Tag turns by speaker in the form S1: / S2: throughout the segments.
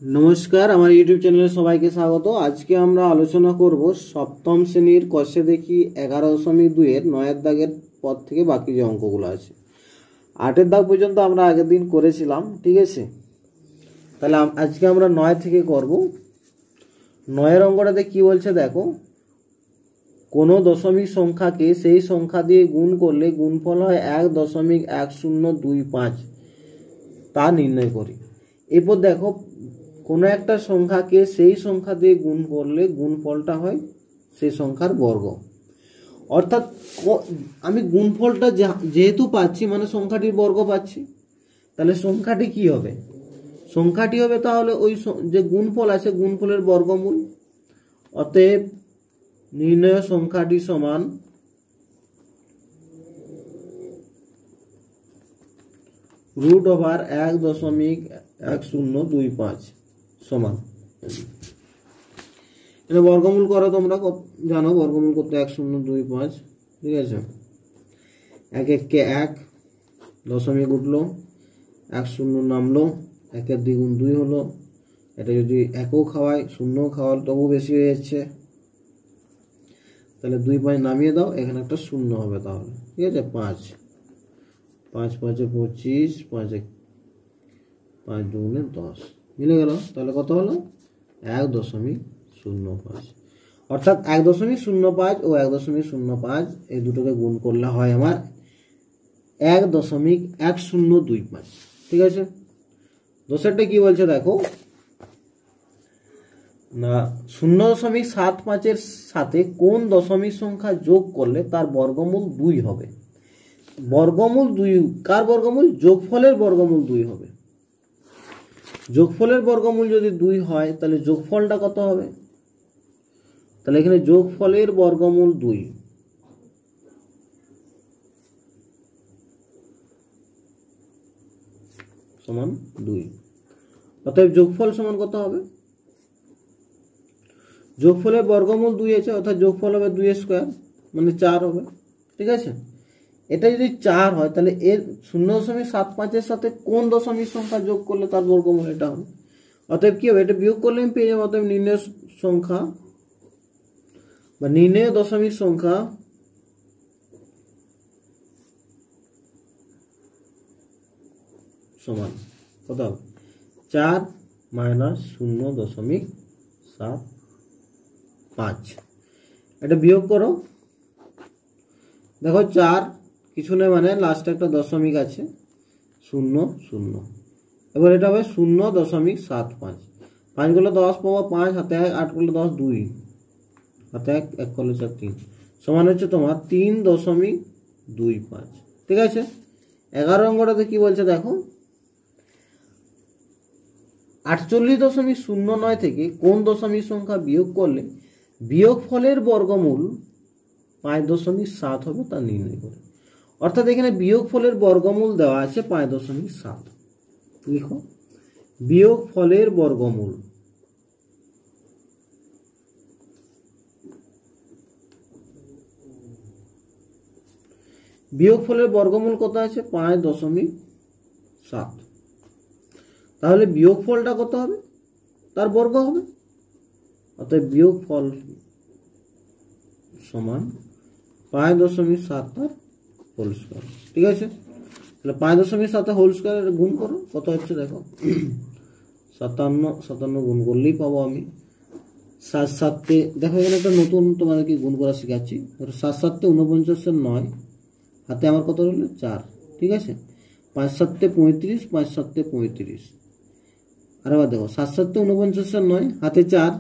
S1: नमस्कार हमारे YouTube channel सबाई के स्वागत। आज के আমরা আলোচনা করব সপ্তম শ্রেণীর কষে দেখি 11.2 এর 9 দাগের পর থেকে বাকি যে অঙ্কগুলো আছে 8 এর দাগ পর্যন্ত আমরা আগের দিন করেছিলাম। ঠিক আছে, তাহলে আজকে আমরা 9 থেকে করব। 9 এর অঙ্কটাতে কি বলছে দেখো, কোনো দশমিক সংখ্যাকে সেই সংখ্যা দিয়ে গুণ করলে গুণফল হয় 1.1025 তা নির্ণয় করি। এরপর দেখো কোনো একটা সংখ্যাকে সেই সংখ্যা দিয়ে গুণ করলে গুণফলটা হয় সেই সংখ্যার বর্গ। অর্থাৎ আমি গুণফলটা যেহেতু পাচ্ছি মানে সংখ্যাটির বর্গ পাচ্ছি, তাহলে সংখ্যাটি কি হবে? সংখ্যাটি হবে তাহলে ওই যে গুণফল আছে গুণফলের বর্গমূল। অতএব নির্ণয় সংখ্যাটি সমান √1.1025 সমান। এটা বর্গমূল করো, তোমরা জানো বর্গমূল করতে 1025। ঠিক আছে, 1 1 1 দশমিক উঠলো, 10 নামলো, 1 দ্বিগুণ 2 হলো। এটা যদি 1ও খাওয়ায় 0ও খাওয়াল তবু বেশি হয়ে যাচ্ছে, তাহলে 2 5 নামিয়ে দাও, এখানে একটা 0 হবে তাহলে। ঠিক আছে, 5 5 5 25, 5 5 2 10 মিলে গেল। তাহলে কত হলো? 1.05। অর্থাৎ 1.05 ও 1.05 এই দুটোকে গুণ করলে হয় আমার 1.1025। ঠিক আছে, দোষেরটা কি বলছে দেখো না, 0.75 এর সাথে কোন দশমিক সংখ্যা যোগ করলে তার বর্গমূল 2 হবে। বর্গমূল 2 কার বর্গমূল? যোগফলের বর্গমূল 2 হবে। যোগফলের বর্গমূল যদি 2 হয় তাহলে যোগফলটা কত হবে? তাহলে এখানে যোগফলের বর্গমূল 2 সমান 2। অতএব যোগফল সমান কত হবে? যোগফলের বর্গমূল 2 আছে, অর্থাৎ যোগফল হবে 2 স্কয়ার মানে 4 হবে। ঠিক আছে, এটা যদি 4 হয় তাহলে এর 0.75 এর সাথে কোন দশমিক সংখ্যা যোগ করলে তার বর্গমূল এটা হবে। অতএব কি হবে? এটা বিয়োগ করলে আমি পেয়ে যাবো। অতএব নির্ণয় সংখ্যা বা নির্ণয় দশমিক সংখ্যা সমান কত হবে? 4 - 0.75। এটা বিয়োগ করো, দেখো 4 কিছু নেই মানে লাস্টে একটা দশমিক আছে 0 0। এবার এটা হবে 0.75। 5 গুলো 10 পাবো 5, হাতে 1 8 করলে 10 2, হাতে 1 1 করলে 4 3 সমান হচ্ছে তোমার 3.25। ঠিক আছে, 11 অঙ্কটাতে কি বলছে দেখো, 48.09 থেকে কোন দশমিক সংখ্যা বিয়োগ করলে বিয়োগফলের বর্গমূল 5.7 হবে তা নির্ণয় করে। অর্থাৎ এখানে বিয়োগফলের বর্গমূল দেওয়া আছে 5.7। লিখো বিয়োগফলের বর্গমূল। বিয়োগফলের বর্গমূল কত আছে? 5.7। তাহলে বিয়োগফলটা কত হবে? তার বর্গ হবে। অতএব বিয়োগফল সমান 5.7 তার হোল স্কয়ার। ঠিক আছে, তাহলে 5.7 হোল স্কয়ার গুণ করো, কত হচ্ছে দেখো 57 গুণ করলেই পাবো আমি 7 7 দেখো এখানে একটা নতুন তোমাদেরকে গুণ করা শেখাচ্ছি। 7 7 49 9, হাতে আমার কত হলো 4। ঠিক আছে, 5 7 35, 5 7 35। আর আবার দেখো 7 7 49 9, হাতে 4,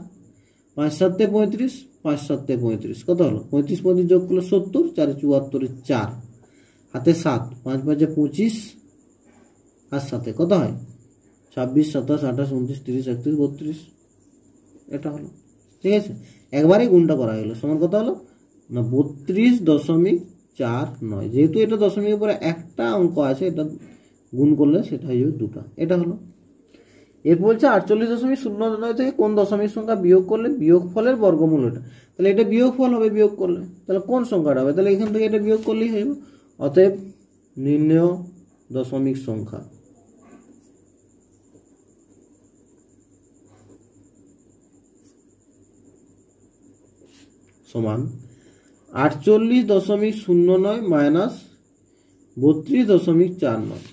S1: 5 7 35, 5 7 35 কত হলো? 35 35 যোগ করলে 70, 4 74 4, হাতে 7, 5 5 25 আর 7 কত হয়? 26 27 28 29 30 31 32। এটা হলো। ঠিক আছে, একবারেই গুণটা করা গেল, সমান কত হলো না 32.49। যেহেতু এটা দশমিকের পরে একটা অঙ্ক আছে, এটা গুণ করলে সেটা হয়ে যাবে 2টা। এটা হলো। এর বলছে 48.09 থেকে কোন দশমিক সংখ্যা বিয়োগ করলে বিয়োগফলের বর্গমূল এটা। তাহলে এটা বিয়োগফল হবে বিয়োগ করলে, তাহলে কোন সংখ্যাটা হবে? তাহলে এখান থেকে এটা বিয়োগ করলেই হয়ে যাবে। অতএব নির্ণয় দশমিক সংখ্যা সমান 48.09 মাইনাস 32.49।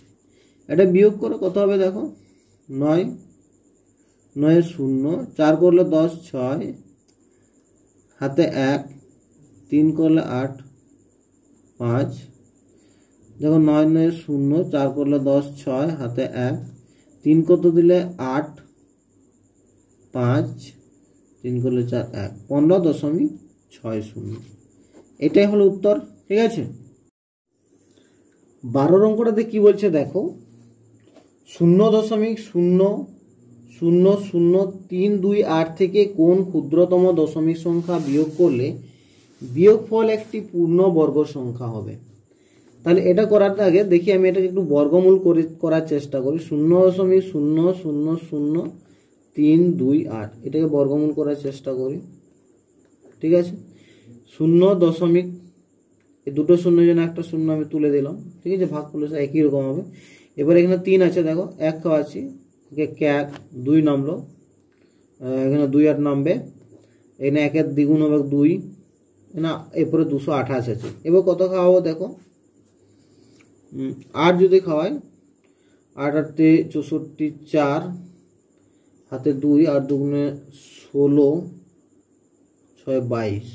S1: এটা বিয়োগ করে কত হবে দেখো, 9 9 0, 4 করলে 10, 6 হাতে 1, 3 করলে 8, 5 দেখো 9 9 0, 4 করলে 10, 6 হাতে 1, 3 কত দিলে 8, 5 3 করলে 4 1, 15.60। এটাই হলো উত্তর। ঠিক আছে, 12 অঙ্কটাতে কি বলছে দেখো, 0.000328 থেকে কোন ক্ষুদ্রতম দশমিক সংখ্যা বিয়োগ করলে বিয়োগফল একটি পূর্ণবর্গ সংখ্যা হবে। তাহলে এটা করার আগে দেখি আমি এটাকে একটু বর্গমূল করার চেষ্টা করি। 0.000328 এটাকে বর্গমূল করার চেষ্টা করি। ঠিক আছে, 0. এই দুটো শূন্যের জন্য একটা শূন্য আমি তুলে দিলাম। ঠিক আছে, ভাগ করলে একই রকম হবে। এবার এখানে 3 আছে, দেখো 1 খাওয়াচ্ছি, ক্যাক 2 নামলো, এখানে 2 8 নামবে, এখানে 1 দ্বিগুণ হবে 2 না, এরপরে 228 আছে। এবার কত খাওয়াবো দেখো, 8 যদি খাওয়াই, 8 8 64, 4 হাতে 2, 8 দুগুণে 16, 6 22,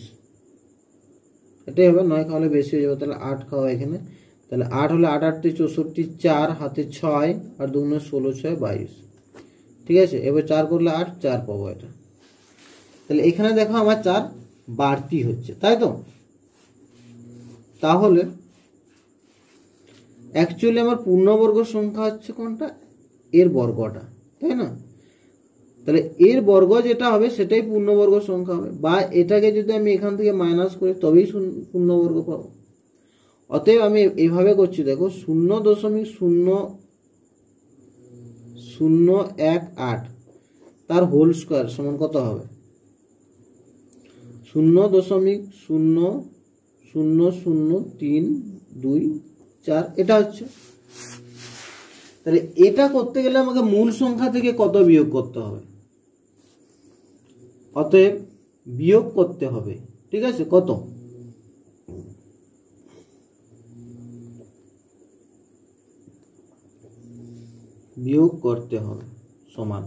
S1: এটাই হবে। 9 খাওয়ালে বেশি হয়ে যাবে, তাহলে 8 খাওয়া এখানে, তাহলে 8 হলে 8 8 64, 4 হাতে 6, 8 দুগুণে 16, 6 22। ঠিক আছে, এবার 4 করলে 8, 4 পাবো এটা। তাহলে এখানে দেখো আমার 4 বাড়তি হচ্ছে, তাই তো? তাহলে অ্যাকচুয়ালি আমার পূর্ণবর্গ সংখ্যা হচ্ছে কোনটা, এর বর্গটা, তাই না? তাহলে এর বর্গ যেটা হবে সেটাই পূর্ণবর্গ সংখ্যা হবে, বা এটাকে যদি আমি এখান থেকে মাইনাস করি তবেই পূর্ণবর্গ পাবো। অতএব আমি এইভাবে করছি, দেখো 0.0018 তার হোল স্কোয়ার সমান কত হবে, 0.000324। এটা হচ্ছে। তাহলে এটা করতে গেলে আমাকে মূল সংখ্যা থেকে কত বিয়োগ করতে হবে, অতএব বিয়োগ করতে হবে। ঠিক আছে, কত, বিয়োগ করতে হবে সমান,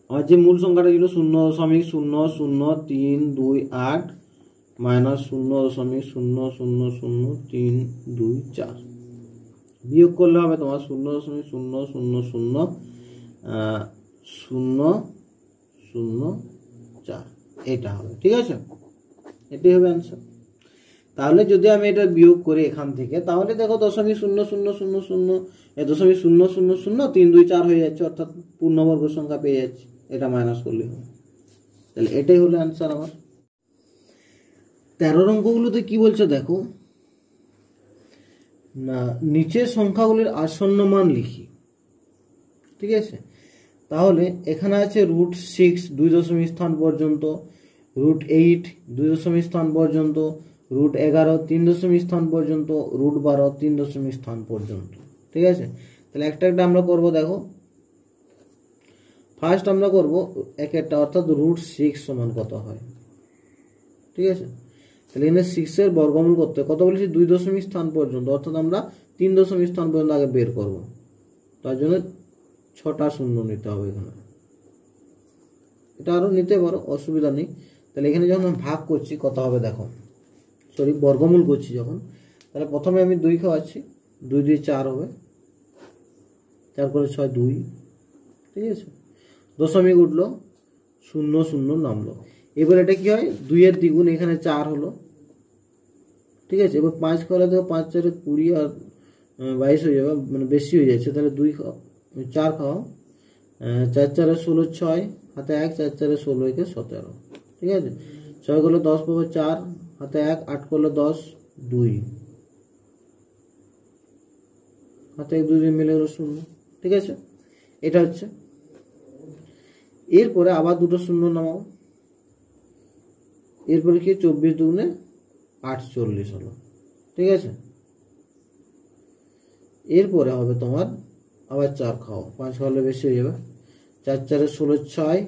S1: আমার যে মূল সংখ্যাটা ছিল 0.00328 মাইনাস 0.0000324, বিয়োগ করলে হবে তোমার 0.0000004, এটা হবে। ঠিক আছে, এটাই হবে অ্যান্সার। তাহলে যদি আমি এটা বিয়োগ করি এখান থেকে, তাহলে দেখো 0.000324 হয়ে যাচ্ছে, অর্থাৎ পূর্ণবর্গ সংখ্যা পেয়ে যাচ্ছি। এটা মাইনাস করলে হবে। তাহলে এটাই হলো অ্যান্সার আমার। 13 অঙ্কগুলোতে কি বলছে দেখো, না নিচের সংখ্যাগুলির আসন্ন মান লিখি। ঠিক আছে, তাহলে এখানে আছে √6 2 দশমিক স্থান পর্যন্ত, √8 2 দশমিক স্থান পর্যন্ত, √11 3 দশমিক স্থান পর্যন্ত, √12 3 দশমিক স্থান পর্যন্ত। ঠিক আছে, তাহলে একটা একটা আমরা করব। দেখো ফার্স্ট আমরা করব এক একটা, অর্থাৎ √6 সমান কত হয়। ঠিক আছে, তাহলে এখানে 6 এর বর্গমূল করতে কত বলেছি, 2 দশমিক স্থান পর্যন্ত, অর্থাৎ আমরা 3 দশমিক স্থান পর্যন্ত আগে বের করব। তার জন্য 6টা শূন্য নিতে হবে এখানে। এটা আরো নিতে পারো, অসুবিধা নেই। তাহলে এখানে যখন ভাগ করছি কত হবে দেখো, সরি বর্গমূল করছি যখন, তাহলে প্রথমে আমি 2 খাওয়াচ্ছি, 2 দিয়ে 4 হবে, 4 করে 6 2। ঠিক আছে, দশমিক উঠলো, 0 0 নামলো। এবার এটা কি হয়, 2 এর দ্বিগুণ, এখানে 4 হলো। ঠিক আছে, এবার 5 খাওয়ালে দেখো 5 4 20 আর 22 হয়ে যাবে, মানে বেশি হয়ে যাচ্ছে। তাহলে 2 খাও, 4 খাও, 4 4 16 6 হাতে 1, 4 4 16 একে 17। ঠিক আছে, 6 করলে 10 পাবো 4 হাতে 1, 8 করলে 10 2 হাতে 1 2 মিলে গেল 0। ঠিক আছে, এটা হচ্ছে। এরপরে আবার দুটো শূন্য নামাও, এরপরে কি 24 দুগুণে 48 হলো। ঠিক আছে, এরপরে হবে তোমার আবার 4 খাও, 5 খাওয়ালে বেশি হয়ে যাবে, 4 4 16 6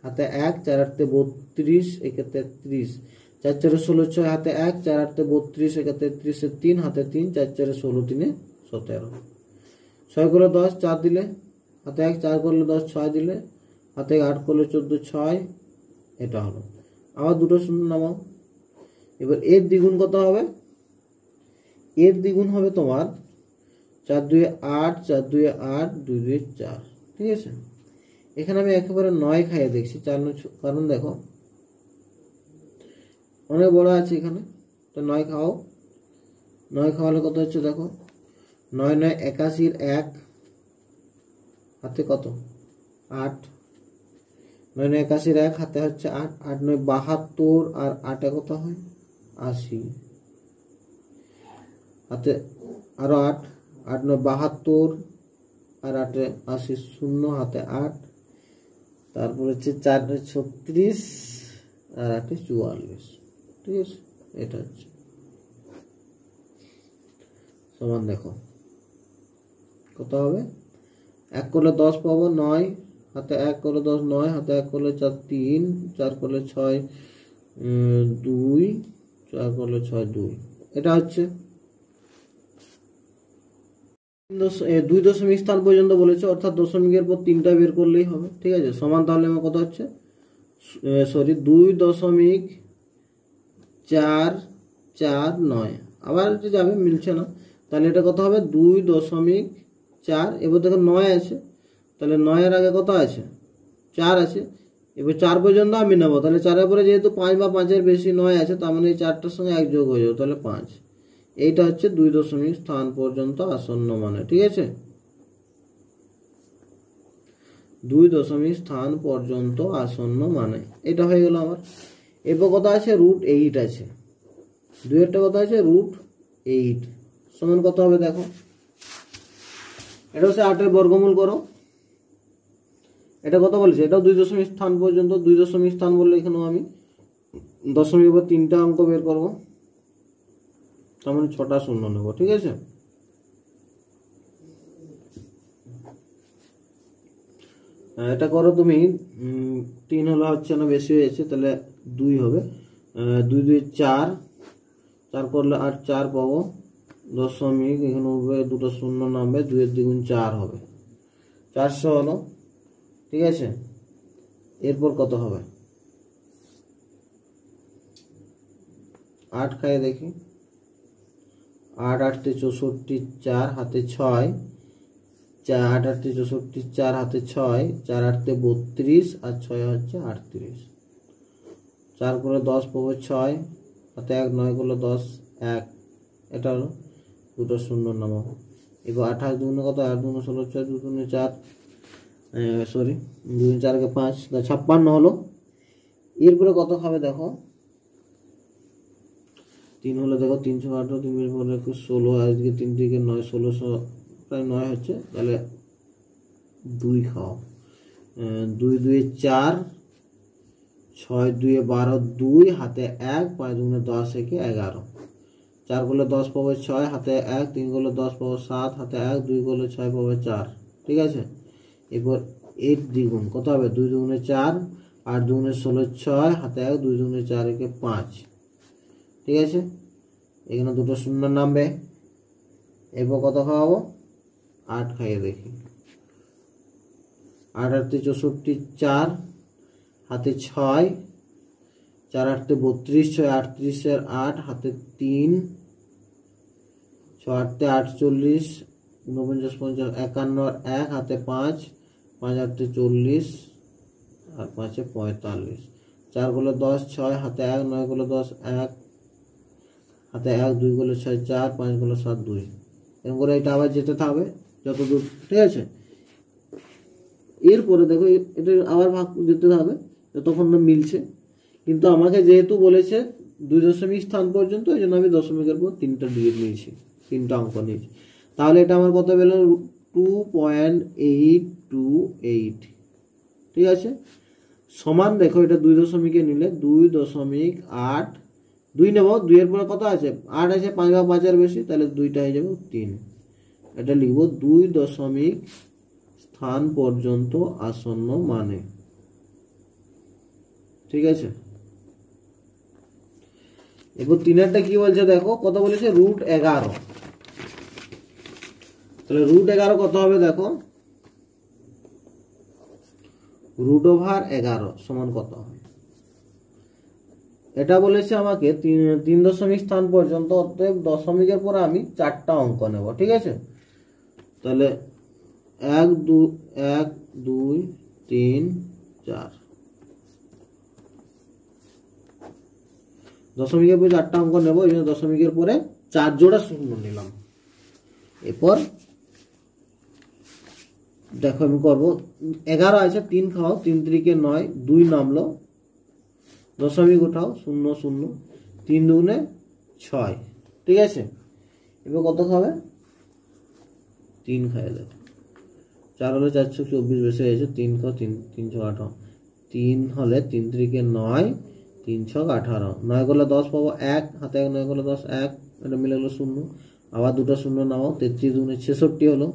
S1: হাতে 1, 4 8 32, একে 33, 4 4 16 6, হাতে 1, 4 8 32, একে 33 3, হাতে 3, 4 4 16 3 17, 6 করলে 10, 4 দিলে, হাতে 1, 4 করলে 10, 6 দিলে, হাতে 8 করলে 14 6, এটা হলো। আবার দুটো শূন্য নামাও। এবার এর দ্বিগুণ কত হবে? এর দ্বিগুণ হবে তোমার 4 2 8, 4 2 8, 2 2 4, ঠিক আছে। এখানে আমি একেবারে 9 খাইয়ে দেখছি, কারণ দেখো অনেক বড় আছে এখানে, তো 9 খাও। 9 খাওয়ালে কত হচ্ছে দেখো, 9 9 81 1, হাতে কত 8, 9 9 81 1, হাতে হচ্ছে 8, 8 9 72, আর 8 কত হয় 80, হাতে আরো 8, 8 9 72, আর 8 80 শূন্য, হাতে 8, তারপর হচ্ছে 4 36, আর 8 44, ঠিক আছে। এটা হচ্ছে সমান, দেখো কত হবে, 1 করলে 10 পাবো 9, হাতে 1 করলে 10 9, হাতে 1 করলে 4 3, 4 করলে 6 2, 4 করলে 6 2, এটা হচ্ছে 2 দশমিক স্থান পর্যন্ত বলেছে, অর্থাৎ দশমিকের পর 3টা বের করলেই হবে, ঠিক আছে। সমান তাহলে আমার কত হচ্ছে, 2.449, আবার এটা যাবে, মিলছে না, তাহলে এটা কত হবে 2.4। এবার দেখো 9 আছে, তাহলে 9 এর আগে কত আছে 4 আছে, এবার 4 পর্যন্ত আমি নেবো, তাহলে 4 এর পরে যেহেতু 5 বা 5 এর বেশি 9 আছে, তার মানে এই 4টার সঙ্গে 1 যোগ হয়ে যাবে, তাহলে 5। এইটা হচ্ছে 2 দশমিক স্থান পর্যন্ত আসন্ন মানে, ঠিক আছে। 2 দশমিক স্থান পর্যন্ত আসন্ন মানে, এটা হয়ে গেল আমার। এরপর কত আছে, √8 আছে, 2 এরটা কত আছে √8, সমান কত হবে দেখো, এটা হচ্ছে 8 এর বর্গমূল করো। এটা কত বলেছে, এটাও 2 দশমিক স্থান পর্যন্ত, 2 দশমিক স্থান বললে এখানেও আমি দশমিক উপর 3টা অঙ্ক বের করবো, তার মানে 6টা শূন্য নেব, ঠিক আছে। এটা করো তুমি, 3 হলো হচ্ছে না, বেশি হয়েছে, তাহলে 2 হবে, 2 2 4, 4 করলে 8 4 পাবো, দশমিক এখানে উঠবে, দুটো শূন্য নামবে, 2 এর দ্বিগুণ 4 হবে, 400 হলো, ঠিক আছে। এরপর কত হবে, 8 খাইয়ে দেখি, 8 8 64 4, হাতে 6, 8 8 64 4, হাতে 6, 4 8 32, আর 6 হচ্ছে 38, 4 করে 10 পাবো 6, হাতে 1, 9 করলে 10 1, এটা হলো, দুটো শূন্য নামাবো। এবার 28 দুগুণে কত, 8 দুগুণে 16 6 2 দুগুণে 4, সরি 2 4 কে 5, 56 হলো। এরপরে কত হবে দেখো, 3 হলো, দেখো 318, 3 বলে 16, আজকে 3 থেকে 9 1600, প্রায় 9 হচ্ছে, তাহলে 2 খাও, 2 2 4, 6 2 12 2, হাতে 1, 5 দুগুণে 10 একে 11, 4 করলে 10 পাবো 6, হাতে 1, 3 করলে 10 পাবো 7, হাতে 1, 2 করলে 6 পাবো 4, ঠিক আছে। এরপর এর দ্বিগুণ কত হবে, 2 দুগুণে 4, 8 দুগুণে 16 6, হাতে 1, 2 দুগুণে 4 একে 5, ঠিক আছে। এখানে দুটো শূন্য নামবে। এরপর কত খাওয়াবো, 8 খাইয়ে দেখি, 8 8 64 4, হাতে 6, 4 8 32, 6 38 এর 8, হাতে 3, 6 8 48, 49 50 51 আর 1, হাতে 5, 5 8 40, আর 5 45, 4 গুলো 10 6, হাতে 1, 9 গুলো 10 1, হাতে 1, 2 গুলো 6 4, 5 গুলো 7 2, এরকম করে এটা আবার যেতে থাকবে যত দূর, ঠিক আছে। এরপরে দেখো এটা আবার ভাগ দিতে হবে যতক্ষণ না মিলছে, কিন্তু আমাকে যেহেতু বলেছে 2 দশমিক স্থান পর্যন্ত, এই জন্য আমি দশমিকের পর 3টা দিয়ে নিয়েছি, 3টা অঙ্ক নিয়েছি। তাহলে এটা আমার কত পেল, 2.828, ঠিক আছে। সমান দেখো, এটা 2 দশমিকে নিলে 2.8, 2 নেব, 2 এর পরে কত আছে 8 আছে, 5 বা 5 এর বেশি, তাহলে 2টা হয়ে যাবে 3। এটা লিখবো 2 দশমিক স্থান পর্যন্ত আসন্ন মানে। ঠিক আছে। এরপর 3-এরটা কি বলছে দেখো, কত বলেছে √11। তাহলে √11 কত হবে দেখো, √11 সমান কত হবে। এটা বলেছে আমাকে 3 দশমিক স্থান পর্যন্ত, অতএব দশমিকের পরে আমি 4টা অঙ্ক নেব। ঠিক আছে, তাহলে 1 2 3 4, দশমিকের পরে 4টা অঙ্ক নেব, এই জন্য দশমিকের পরে 4 জোড়া শূন্য নিলাম। এরপর দেখো আমি করবো 11 আছে, 3 খাও, 3 3 9, 2 নামলো, দশমিক উঠাও 0 0, 3 2 6। ঠিক আছে, এবার কত খাবে, 3 খাইয়ে দেবে। 4 হলে 4 6 24 বেশি হয়েছে, 3 খাও, 3 3 6 18, 3 হলে 3 3 9, 3 6 18, 9 করলে 10 পাবো 1, হাতে 1, 9 করলে 10 1, এটা মিলে গেলো 0, আবার 2টা 0 নাও, 33 2 66 হলো।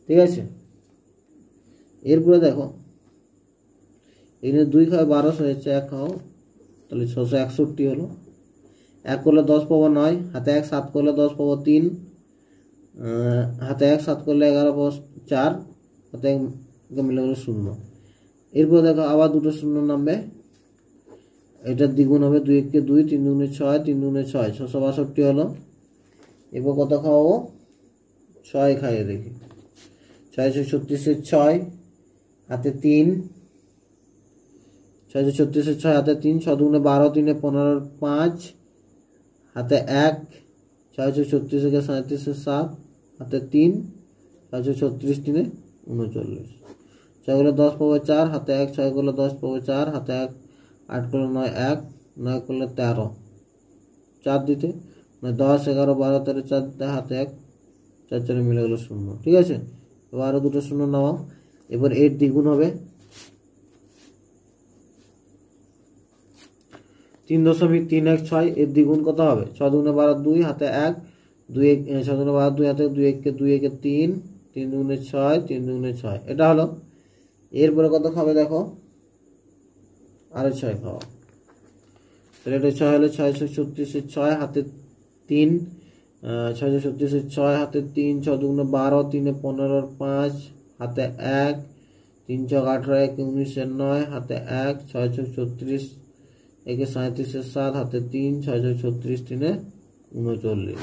S1: ঠিক আছে, এরপরে দেখো এখানে 2 খাও 12 হয়েছে, 1 খাও, তাহলে 661 হলো। 1 করলে 10 পাবো 9, হাতে 1, 7 করলে 10 পাবো 3, হাতে 1, 7 করলে 11 পাবো 4, হাতে 1 মিলে গেলো 0। এরপর দেখো আবার 2টো 0 নামবে, এটার দ্বিগুণ হবে 2 1 2, 3 2 6, 3 2 6, 662 হলো। এরপর কত খাওয়াবো, 6 খাইয়ে দেখি, 6 36 6, হাতে 3, 6 36 6, হাতে 3, 6 2 12, 3 15 5, হাতে 1, 6 36 37 7, হাতে 3, 6 36 3 39, 6 গুলো 10 পাবো 4, হাতে 1, 6 গুলো 10 পাবো 4, হাতে 1, 8 করলে 9 1, 9 করলে 13, 4 দিতে 10 11 12 13 4 দিতে, হাতে 1, 4 4 মিলে গেলো 0। ঠিক আছে, এবার আরো 2টো 0 নাও। এবার 8 দ্বিগুণ হবে 3.316, এর দ্বিগুণ কত হবে, 6 2 12 2, হাতে 1, 2 1 6 2 12 2, হাতে 2 1 2 1 3, 3 2 6, 3 2 6, এটা হলো। এরপরে কত খাবে দেখো, আরো 6 খাও, তাহলে এটা 6 হলে 6 36 6, হাতে 3, 6 36 6, হাতে 3, 6 2 12, 3 15 5, হাতে 1, 3 6 18 1 19 9, হাতে 1, 6 36 1 37 7, হাতে 3, 6 36 3 39,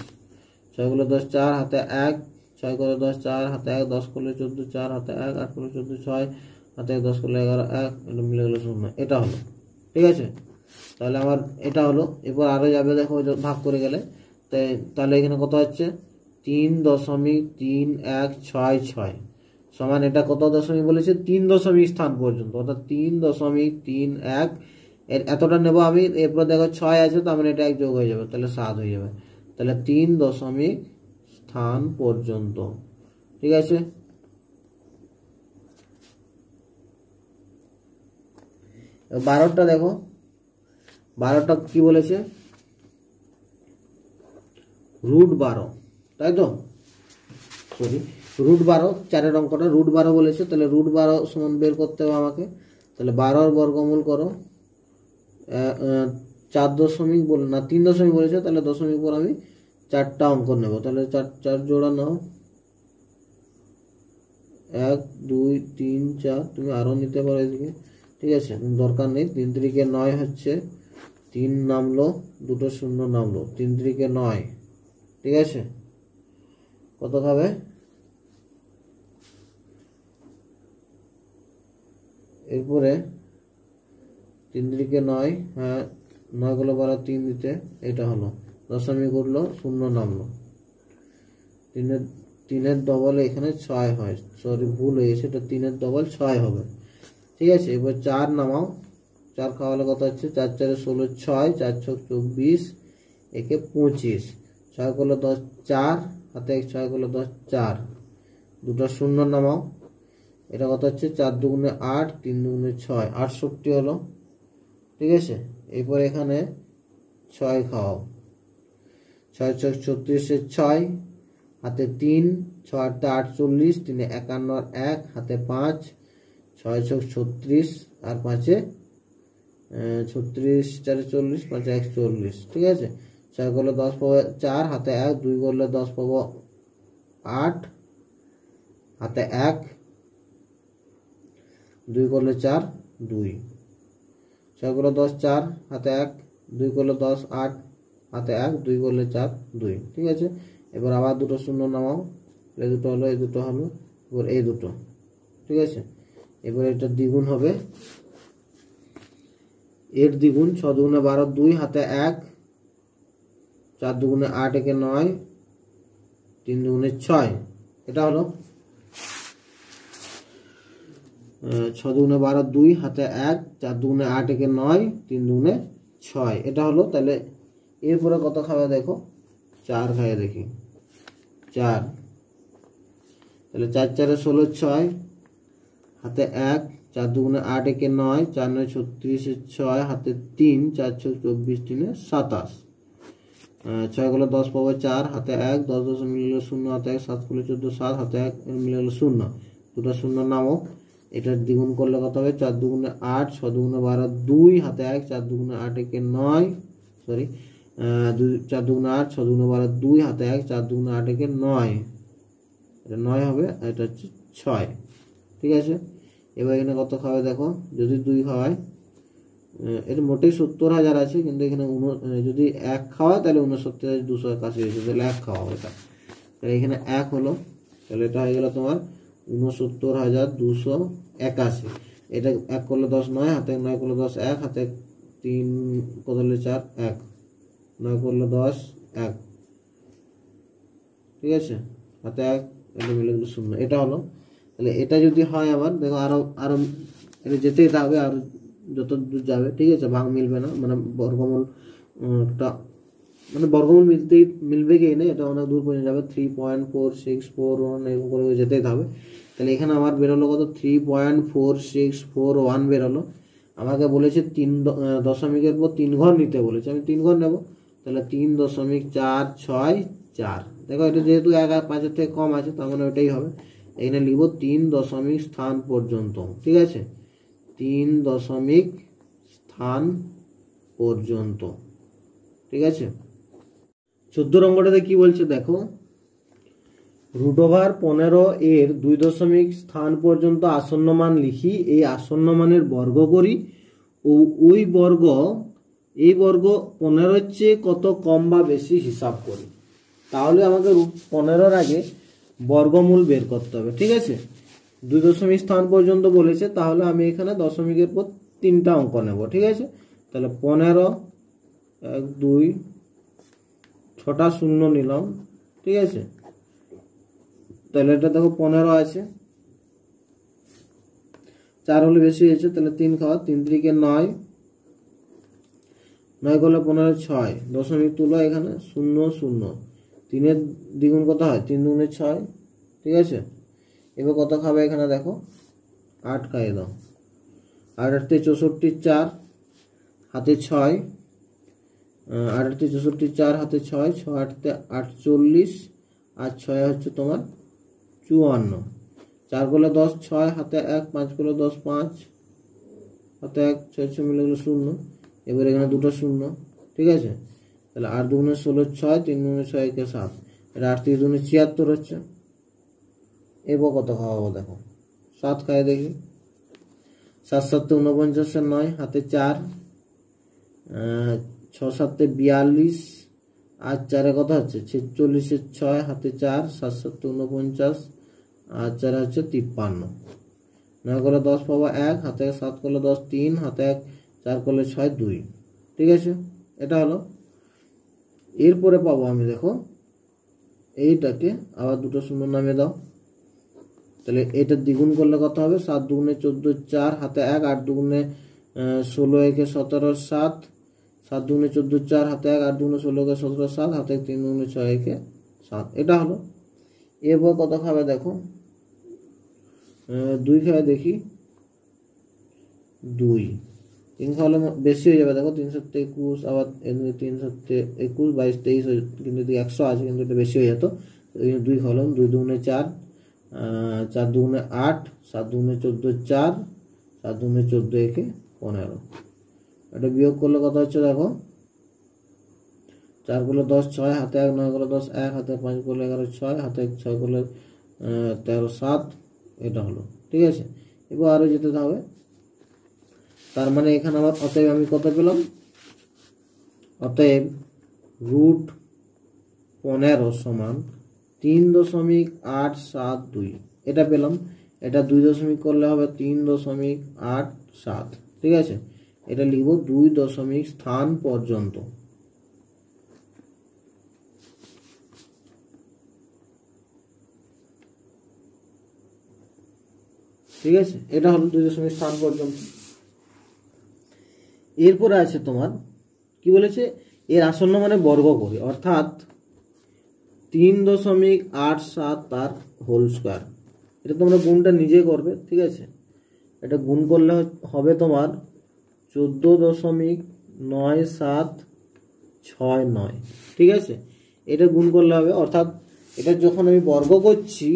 S1: 6 গুলো 10 4, হাতে 1, 6 করে 10 4, হাতে 1, 10 করলে 14 4, হাতে 1, 8 করলে 14 6, হাতে 1, 10 করলে 11 1, এটা মিলে গেলো 0। এটা হলো। ঠিক আছে, তাহলে আমার এটা হলো। এরপর আরো যাবে দেখো ভাগ করে গেলে, তাহলে এখানে কত হচ্ছে 3.316 সমান, এটা কত দশমিক বলেছে, 3 দশমিক স্থান পর্যন্ত, অর্থাৎ 3.31 এর এতটা নেব আমি। এরপর দেখো 6 আছে, তার মানে এটা 1 যোগ হয়ে যাবে, তাহলে 7 হয়ে যাবে। তাহলে 3 দশমিক স্থান পর্যন্ত। ঠিক আছে, বারোটা দেখো, 12টা কি বলেছে, √12, তাই তো, সরি √12, 4-এর অঙ্কটা √12 বলেছে, তাহলে √12 সমান বের করতে হবে আমাকে। তাহলে 12 বর্গমূল করো, 4 দশমিক বলে না 3 দশমিক বলেছে, তাহলে দশমিক পর আমি 4টা অঙ্ক নেব। তাহলে 4 জোড়া নাও, 1 2 3 4, তুমি আরো নিতে পারো এদিকে। ঠিক আছে, দরকার নেই। 3 3 9 হচ্ছে, 3 নামলো, 2টো 0 নামলো, 3 3 9। ঠিক আছে, কত খাবে, এরপরে 3 3 9, হ্যাঁ 9 গুলো 12 3 দিতে, এটা হলো দশমিক উঠলো, 0 নামলো, 3-এর ডবল এখানে 6 হয়, সরি ভুল হয়েছে, এটা 3-এর ডবল 6 হবে। ঠিক আছে, এবার 4 নামাও, 4 খাওয়ালে কত হচ্ছে, 4 4 16 6, 4 6 24, একে 25, 6 করলে 10 4, হাতে 6 করলে 10 4, 2টা 0 নামাও, এটা কত হচ্ছে, 4 2 8, 3 2 6, 68 হলো। ঠিক আছে, এরপর এখানে 6 খাও, 6 6 36 6, হাতে 3, 6 8 48, 3 51 1, হাতে 5, 6 6 36, আর 5-এ 36 4 40 5 1 40, ঠিক আছে। 4 করলে 10 পাবো 4, হাতে 1, 2 করলে 10 পাবো 8, হাতে 1, 2 করলে 4 2, 6 করলে 10 4, হাতে 1, 2 করলে 10 8, হাতে 1, 2 করলে 4 2, ঠিক আছে। এবার আবার দুটো শূন্য নামাও, এই দুটো হলো, এই দুটো হলো, এবার এই দুটো, ঠিক আছে। এবার এটা দ্বিগুণ হবে, 8 দ্বিগুণ 6 দুগুণে 12 2, হাতে 1, 4 দুগুণে 8 একে 9, 3 দুগুণে 6, এটা হলো 6 দুগুণে 12 2, হাতে 1, 4 দুগুণে 8 একে 9, 3 দুগুণে 6, এটা হলো। তাহলে এরপরে কত খাবে দেখো, 4 খাবে দেখি, 4, তাহলে 4 4 16 6, হাতে 1, 4 দুগুণে 8 একে 9, 4 9 36 6, হাতে 3, 4 6 24 3 27, 6 গুলো 10 পাবো 4, হাতে 1, 10 10 মিলে গেল 0, হাতে 1, 7 গুলো 14 7, হাতে 1 মিলে গেল 0, দুটো শূন্য নামো, এটা দ্বিগুণ করলে কত হবে, 4 দুগুণে 8, 6 দুগুণে 12 2, হাতে 1, 4 দুগুণে 8 একে 9, সরি 4 দুগুণে 8, 6 দুগুণে 12 2, হাতে 1, 4 দুগুণে 8 একে 9, এটা 9 হবে, এটা হচ্ছে 6, ঠিক আছে। এবার এখানে কত খাবে দেখো, যদি 2 খাওয়ায়, এটা মোটেই 70,000 আছে, কিন্তু এখানে যদি 1 খাওয়ায় তাহলে 69,281 হয়েছে, তাহলে 1 খাওয়াবো এটা, তাহলে এখানে 1 হলো, তাহলে এটা হয়ে গেল তোমার 69,281। এটা 1 করলে 10 9, হাতে 9 করলে 10 1, হাতে 3 করলে 4 1, 9 করলে 10 1, ঠিক আছে, হাতে 1, এটা মিলে গেল 0, এটা হলো। তাহলে এটা যদি হয় আবার দেখো, আরো এটা যেতেই থাকবে, আর যত দূর যাবে, ঠিক আছে, ভাগ মিলবে না, মানে বর্গমূলটা মানে বর্গমূল মিলবে কি না, এটা অনেক দূর পর্যন্ত যাবে, 3.4641 এরকম করে যেতেই থাকবে। তাহলে এখানে আমার বেরোলো কত, 3.4641 বেরোলো। আমাকে বলেছে 3 দশমিকের পর 3 ঘর নিতে বলেছে, আমি 3 ঘর নেব, তাহলে 3.464, দেখো এটা যেহেতু 1 আর 5 থেকে কম আছে, তার মানে ওটাই হবে। এখানে লিখব 3 দশমিক স্থান পর্যন্ত, ঠিক আছে, 3 দশমিক স্থান পর্যন্ত, ঠিক আছে। 14 অঙ্কটাতে কি বলছে দেখো, √15 এর 2 দশমিক স্থান পর্যন্ত আসন্ন মান লিখি, এই আসন্ন মানের বর্গ করি ও ওই বর্গ এই বর্গ 15 চেয়ে কত কম বা বেশি হিসাব করি। তাহলে আমাকে √15 আগে বর্গমূল বের করতে হবে, ঠিক আছে। 2 দশমিক স্থান পর্যন্ত বলেছে, তাহলে আমি এখানে দশমিকের পর 3টা অঙ্ক নেব, ঠিক আছে। তাহলে 15 1 2 6টা শূন্য নিলাম, ঠিক আছে। তাহলে এটা দেখো 15 আছে, 4 হলে বেশি হয়েছে, তাহলে 3 খাওয়া, 3 3 9, 9 করলে 15 6, দশমিক তুলো এখানে 0 0, 3 এর দ্বিগুণ কত হয়, 3 দুগুণে 6, ঠিক আছে। এবার কত খাবে এখানে দেখো, 8 খাইয়ে দাও, 8 8 64 4, হাতে 6, 8 8 64 4, হাতে 6, 6 8 48, আর 6 হচ্ছে তোমার 54, 4 করলে 10 6, হাতে 1, 5 করলে 10 5, হাতে 1, 6 6 মিলে গেল 0, এবার এখানে দুটো শূন্য, ঠিক আছে। তাহলে 8 দুগুণে 16 6, 3 দুগুণে 6 একে 7, এটা 8 3 দুগুণে 76 হচ্ছে। এবার কত খাওয়াবো দেখো, 7 খায় দেখি, 7 7 49 9, হাতে 4, 6 7 42, আর 4 কত হচ্ছে 46 6, হাতে 4, 7 7 49, আর 4 হচ্ছে 53, 9 করলে 10 পাবো 1, হাতে 7 করলে 10 3, হাতে 1, 4 করলে 6 2, ঠিক আছে, এটা হলো। এরপরে পাবো আমি দেখো, এইটাকে আবার দুটো শূন্য নামিয়ে দাও, তাহলে এটা দ্বিগুণ করলে কত হবে, 7 দুগুণে 14 4, হাতে 1, 8 দুগুণে 16 একে 17 7, 7 দুগুণে 14 4, হাতে 1, 8 দুগুণে 16 একে 17 7, হাতে 3 দুগুণে 6 একে 7, এটা হলো। এরপর কত খাবে দেখো, 2 খাবে দেখি, 2 3 খাওয়ালে বেশি হয়ে যাবে, দেখো 3 7 21, আবার 3 7 21 22 23, কিন্তু 100 আছে, কিন্তু এটা বেশি হয়ে যেত, 2 খাওয়ালাম, 2 দুগুণে 4, 4 দুগুণে 8, 7 দুগুণে 14 4, 7 দুগুণে 14 একে 15, এটা বিয়োগ করলে কত হচ্ছে দেখো, 4 করলে 10 6, হাতে 1 9 করলে 10 1, হাতে 5 করলে 11 6, হাতে 6 করলে 13 7, এটা হলো। ঠিক আছে, এবার আরও যেতে হবে। তার মানে এখানে আবার অতএব আমি কত পেলাম, অতএব √15 সমান 3.872, এটা পেলাম। এটা 2 দশমিক করলে হবে 3.87। ঠিক আছে, এটা লিখব 2 দশমিক স্থান পর্যন্ত। ঠিক আছে, এটা হলো 2 দশমিক স্থান পর্যন্ত। এরপরে আছে তোমার কি বলেছে, এর আসন্ন মানে বর্গ করি, অর্থাৎ 3.87 তার হোল স্কোয়ার। এটা তোমরা গুণটা নিজে করবে। ঠিক আছে, এটা গুণ করলে হবে তোমার 14.9769। ঠিক আছে, এটা গুণ করলে হবে, অর্থাৎ এটা যখন আমি বর্গ করছি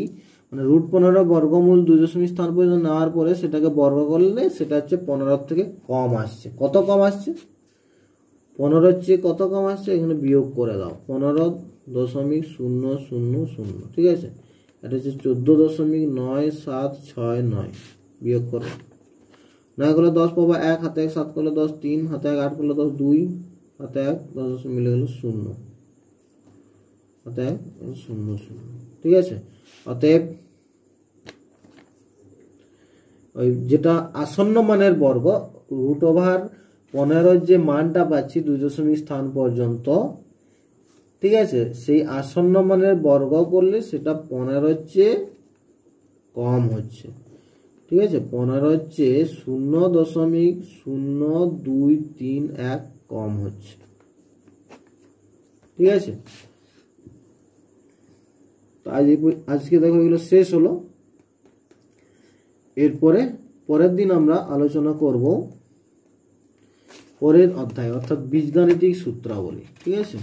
S1: মানে √15 বর্গমূল 2 দশমিক স্থান পর্যন্ত নেওয়ার পরে সেটাকে বর্গ করলে সেটা হচ্ছে 15 থেকে কম আসছে। কত কম আসছে, 15 চেয়ে কত কম আসছে, এখানে বিয়োগ করে দাও, 15.000। ঠিক আছে, এটা হচ্ছে 14.9769, বিয়োগ করো। 9 করলে 10 পাবা 1, হাতে 1 7 করলে 10 3, হাতে 1 8 করলে 10 2, হাতে 1 10 মিলে গেল 0, হাতে 1 0 0। ঠিক আছে, অতএব ওই যেটা আসন্ন মানের বর্গ √15 যে মানটা পাচ্ছি 2 দশমিক স্থান পর্যন্ত, ঠিক আছে, সেই আসন্ন মানের বর্গ করলে সেটা 15 চেয়ে কম হচ্ছে। ঠিক আছে, 15 চেয়ে 0.0231 কম হচ্ছে। ঠিক আছে, তো আজকে দেখো এগুলো শেষ হলো। এরপরে পরের দিন আমরা আলোচনা করব পরের অধ্যায়, অর্থাৎ বীজগাণিতিক সূত্রাবলী। ঠিক আছে।